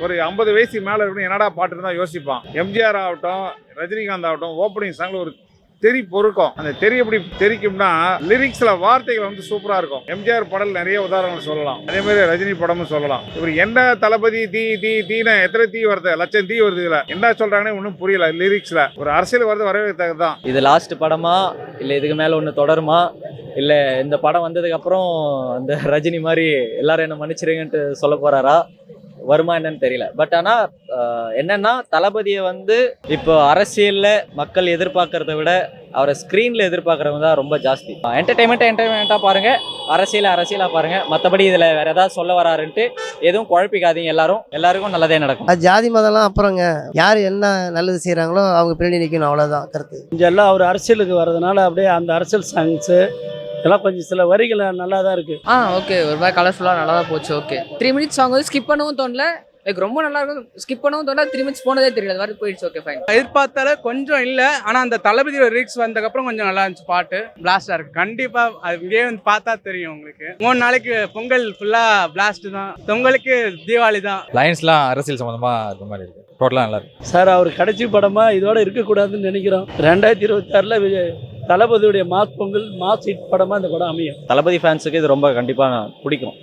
ஒரு 50 வயசுக்கு மேல இருக்கணும் என்னடா பாட்டுன்னு தான் யோசிப்பான். எம்ஜிஆர் ஆகட்டும், ரஜினிகாந்த் ஆகட்டும், ஓப்பனிங் சாங்ல ஒரு தெறி பொறுக்கும். அந்த தெறி எப்படி தெரிக்கும்னா லிரிக்ஸ்ல வார்த்தைகள் வந்து சூப்பரா இருக்கும். எம்ஜிஆர் படம் நிறைய உதாரணங்கள் சொல்லலாம். அதே மாதிரி ரஜினி படமும் சொல்லலாம். இவர் என்ன தளபதி தீ தீ தீன எத்தனை தீ வருது, லட்சம் தீ வருது, இதுல என்ன சொல்றாங்கன்னு ஒன்றும் புரியல. லிரிக்ஸ்ல ஒரு அரசியல் வருது, வரவேற்கத்தக்கதான். இது லாஸ்ட் படமா இல்லை இதுக்கு மேலே ஒன்று தொடருமா இல்லை இந்த படம் வந்ததுக்கு அப்புறம் இந்த ரஜினி மாதிரி எல்லாரும் என்ன மன்னிச்சிருங்கன்ட்டு சொல்ல போறாரா, வருமா என்னன்னு தெரியல. பட் ஆனால் என்னன்னா தளபதியை வந்து இப்போ அரசியலில் மக்கள் எதிர்பார்க்கறத விட அவரை ஸ்க்ரீனில் எதிர்பார்க்குறவங்க தான் ரொம்ப ஜாஸ்தி. என்டர்டைன்மெண்ட்டாக பாருங்கள், அரசியலாக பாருங்கள். மற்றபடி இதில் வேறு ஏதாவது சொல்ல வராருன்ட்டு எதுவும் குழப்பிக்காதீங்க. எல்லாருக்கும் நல்லதே நடக்கும். அது ஜாதி மதம்லாம் அப்புறங்க, யார் என்ன நல்லது செய்கிறாங்களோ அவங்க பின்னாடி நிற்கணும், அவ்வளோதான் கருத்து. கொஞ்சம் எல்லாம் அவர் அரசியலுக்கு வர்றதுனால அப்படியே அந்த அரசியல் சாங்ஸு இதெல்லாம் கொஞ்சம் சில வரிகள் நல்லா தான் இருக்குது. ஓகே, ஒரு மாதிரி கலர்ஃபுல்லாக நல்லா தான் போச்சு. ஓகே, 3 மினிட்ஸ் சாங் வந்து ஸ்கிப் பண்ணவும் தோணல, லைக் ரொம்ப நல்லா இருக்கும். ஸ்கிப் பண்ணவும் தோணல, 3 மினிட்ஸ் போனதே தெரியல, அது மாதிரி போயிடுச்சு. Okay fine. எதிர்பார்த்தால கொஞ்சம் இல்லை, ஆனால் அந்த தளபதியோட லிரிக்ஸ் வந்ததுக்கப்புறம் கொஞ்சம் நல்லா இருந்துச்சு. பாட்டு பிளாஸ்டாக இருக்குது. கண்டிப்பாக அது இங்கே வந்து பார்த்தா தெரியும் உங்களுக்கு. 3 நாளைக்கு பொங்கல் ஃபுல்லாக பிளாஸ்ட் தான், பொங்கலுக்கு தீபாவளி தான். லைன்ஸ்லாம் அரசியல் சம்மந்தமாக இருக்க மாதிரி இருக்குது. டோட்டலாக நல்லா இருக்கு சார். அவர் கடைசி படமாக இதோட இருக்கக்கூடாதுன்னு நினைக்கிறோம். 2026 தளபதியுடைய மாஸ் பொங்கல் மாஸ் ஹிட் படமாக இந்த படம் அமையும். தளபதி ஃபேன்ஸுக்கு இது ரொம்ப கண்டிப்பாக பிடிக்கும்.